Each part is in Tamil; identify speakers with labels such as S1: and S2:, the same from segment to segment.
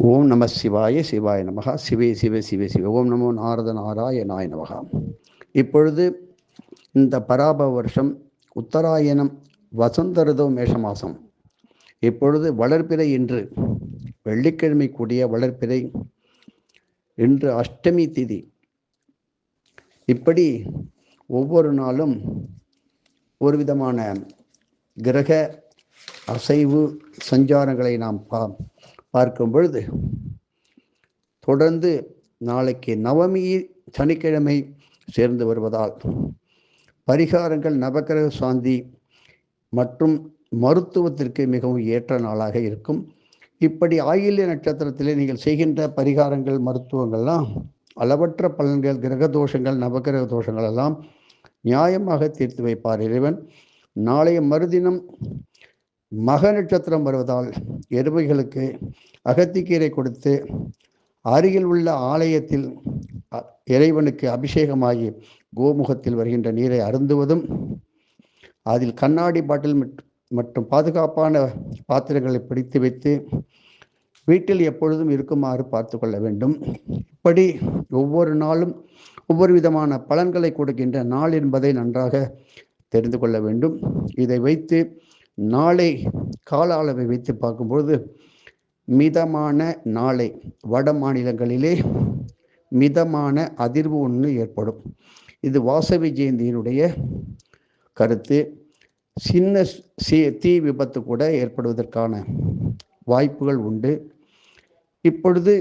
S1: ஓம் நம சிவாய சிவாய நமகா சிவே சிவ சிவ சிவ ஓம் நமோ நாரத நாராயணாய நமகா. இப்பொழுது இந்த பராப வருஷம் உத்தராயணம் வசந்தருதோ மேஷ மாதம். இப்பொழுது வளர்பிறை இன்று வெள்ளிக்கிழமை கூடிய வளர்பிறை இன்று அஷ்டமி திதி. இப்படி ஒவ்வொரு நாளும் ஒரு விதமான கிரக அசைவு சஞ்சாரங்களை நாம் பார்க்கும் பொழுது தொடர்ந்து நாளைக்கு நவமி சனிக்கிழமை சேர்ந்து வருவதால் பரிகாரங்கள் நவக்கிரக சாந்தி மற்றும் மருத்துவத்திற்கு மிகவும் ஏற்ற நாளாக இருக்கும். இப்படி ஆயில்ய நட்சத்திரத்திலே நீங்கள் செய்கின்ற பரிகாரங்கள் மருத்துவங்கள்லாம் அளவற்ற பலன்கள், கிரக தோஷங்கள், நவக்கிரக தோஷங்கள் எல்லாம் நியாயமாக தீர்த்து வைப்பார் இறைவன். நாளைய மறுதினம் மக நட்சத்திரம் வருவதால் எருமைகளுக்கு அகத்திக்கீரை கொடுத்து அருகில் உள்ள ஆலயத்தில் இறைவனுக்கு அபிஷேகமாகி கோமுகத்தில் வருகின்ற நீரை அருந்துவதும், அதில் கண்ணாடி பாட்டில் மற்றும் பாதுகாப்பான பாத்திரங்களை பிடித்து வைத்து வீட்டில் எப்பொழுதும் இருக்குமாறு பார்த்து கொள்ள வேண்டும். இப்படி ஒவ்வொரு நாளும் ஒவ்வொரு விதமான பலன்களை கொடுக்கின்ற நாள் என்பதை நன்றாக தெரிந்து கொள்ள வேண்டும். இதை வைத்து நாளை கால அளவை வைத்து பார்க்கும்பொழுது மிதமான நாளை வட மாநிலங்களிலே மிதமான அதிர்வு ஒன்று ஏற்படும். இது வாசவி ஜெயந்தியினுடைய கருத்து. சின்ன தீ விபத்து கூட ஏற்படுவதற்கான வாய்ப்புகள் உண்டு. இப்பொழுது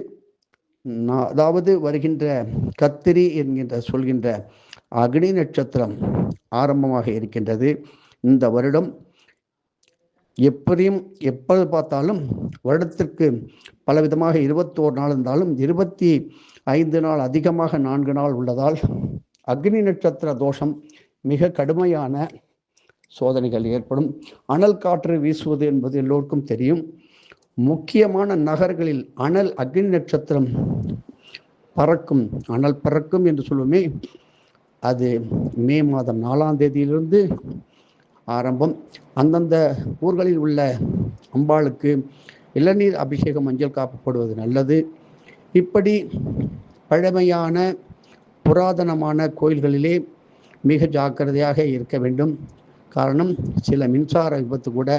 S1: அதாவது வருகின்ற கத்திரி என்கின்ற சொல்கின்ற அக்னி நட்சத்திரம் ஆரம்பமாக இருக்கின்றது. இந்த வருடம் எப்பொழுது பார்த்தாலும் வருடத்திற்கு பலவிதமாக 21 நாள் இருந்தாலும் 25 நாள் அதிகமாக 4 நாள் உள்ளதால் அக்னி நட்சத்திர தோஷம் மிக கடுமையான சோதனைகள் ஏற்படும். அனல் காற்று வீசுவது என்பது எல்லோருக்கும் தெரியும். முக்கியமான நகர்களில் அக்னி நட்சத்திரம் பறக்கும், அனல் பறக்கும் என்று சொல்லுவோமே, அது மே மாதம் 4ஆம் தேதியிலிருந்து ஆரம்பம். அந்தந்த ஊர்களில் உள்ள அம்பாளுக்கு இளநீர் அபிஷேகம், மஞ்சள் காப்பப்படுவது நல்லது. இப்படி பழமையான புராதனமான கோயில்களிலே மிக ஜாக்கிரதையாக இருக்க வேண்டும். காரணம், சில மின்சார விபத்து கூட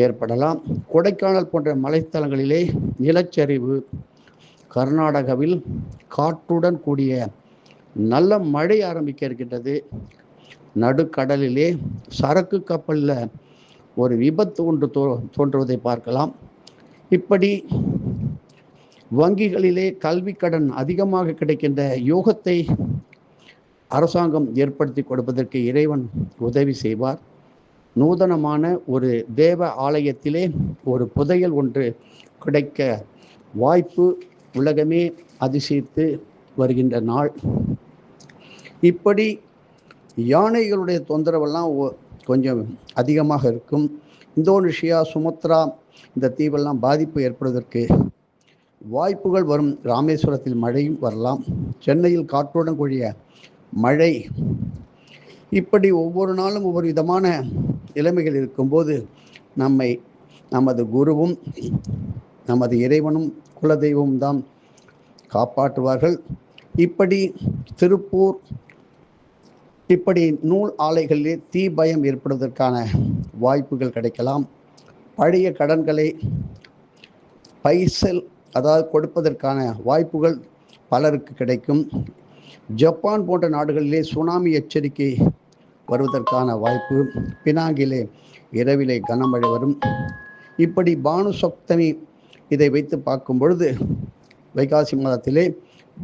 S1: ஏற்படலாம். கொடைக்கானல் போன்ற மலைத்தலங்களிலே நிலச்சரிவு, கர்நாடகாவில் காற்றுடன் கூடிய நல்ல மழை ஆரம்பிக்க இருக்கின்றது. நடுக்கடலிலே சரக்கு கப்பலில் ஒரு விபத்து ஒன்று தோன்றுவதை பார்க்கலாம். இப்படி வங்கிகளிலே கல்வி கடன் அதிகமாக கிடைக்கின்ற யோகத்தை அரசாங்கம் ஏற்படுத்தி கொடுப்பதற்கு இறைவன் உதவி செய்வார். நூதனமான ஒரு தேவ ஆலயத்திலே ஒரு புதையல் ஒன்று கிடைக்க வாய்ப்பு உலகமே அதிசயித்து வருகின்ற நாள். இப்படி யானைகளுடைய தொந்தரவெல்லாம் கொஞ்சம் அதிகமாக இருக்கும். இந்தோனேஷியா, சுமத்ரா இந்த தீவெல்லாம் பாதிப்பு ஏற்படுவதற்கு வாய்ப்புகள் வரும். ராமேஸ்வரத்தில் மழையும் வரலாம். சென்னையில் காற்றுடன் கூடிய மழை. இப்படி ஒவ்வொரு நாளும் ஒவ்வொரு விதமான நிலைமைகள் இருக்கும்போது நமது குருவும் நமது இறைவனும் குலதெய்வமும் தான் காப்பாற்றுவார்கள். இப்படி திருப்பூர் இப்படி நூல் ஆலைகளிலே தீ பயம் ஏற்படுவதற்கான வாய்ப்புகள் கிடைக்கலாம். பழைய கடன்களை பைசல் அதாவது கொடுப்பதற்கான வாய்ப்புகள் பலருக்கு கிடைக்கும். ஜப்பான் போன்ற நாடுகளிலே சுனாமி எச்சரிக்கை வருவதற்கான வாய்ப்பு. பினாங்கிலே இரவிலே கனமழை வரும். இப்படி பானு சப்தமி இதை வைத்து பார்க்கும் பொழுது வைகாசி மாதத்திலே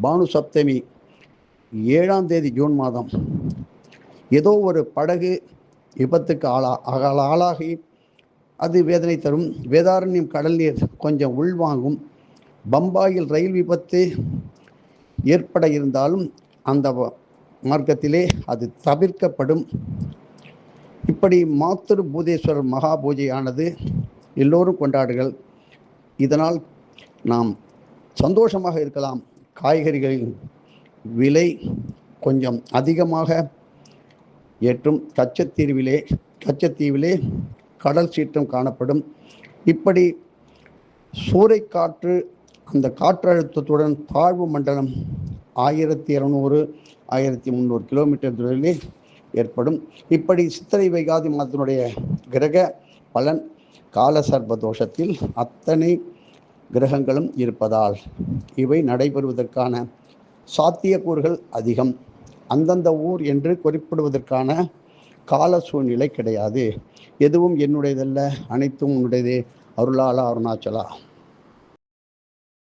S1: பானு சப்தமி 7ஆம் தேதி ஜூன் மாதம் ஏதோ ஒரு படகு விபத்துக்கு ஆளாகி அது வேதனை தரும். வேதாரண்யம் கடல் நீர் கொஞ்சம் உள்வாங்கும். பம்பாயில் ரயில் விபத்து ஏற்பட இருந்தாலும் அந்த மார்க்கத்திலே அது தவிர்க்கப்படும். இப்படி மாத்திரு பூதேஸ்வரர் மகா பூஜையானது எல்லோரும் கொண்டாடுகள். இதனால் நாம் சந்தோஷமாக இருக்கலாம். காய்கறிகளின் விலை கொஞ்சம் அதிகமாக ஏற்றும். கச்சத்தீவிலே கடல் சீற்றம் காணப்படும். இப்படி சூறைக்காற்று அந்த காற்றழுத்தத்துடன் தாழ்வு மண்டலம் 1200 1300 கிலோமீட்டர் தொலைவில் ஏற்படும். இப்படி சித்திரை வைகாதி மாதத்தினுடைய கிரக பலன் கால சர்ப்ப தோஷத்தில் அத்தனை கிரகங்களும் இருப்பதால் இவை நடைபெறுவதற்கான சாத்தியக்கூறுகள் அதிகம். அந்தந்த ஊர் என்று குறிப்பிடுவதற்கான கால சூழ்நிலை கிடையாது. எதுவும் என்னுடையதல்ல, அனைத்தும் உன்னுடையதே. அருளாளா அருணாச்சலா.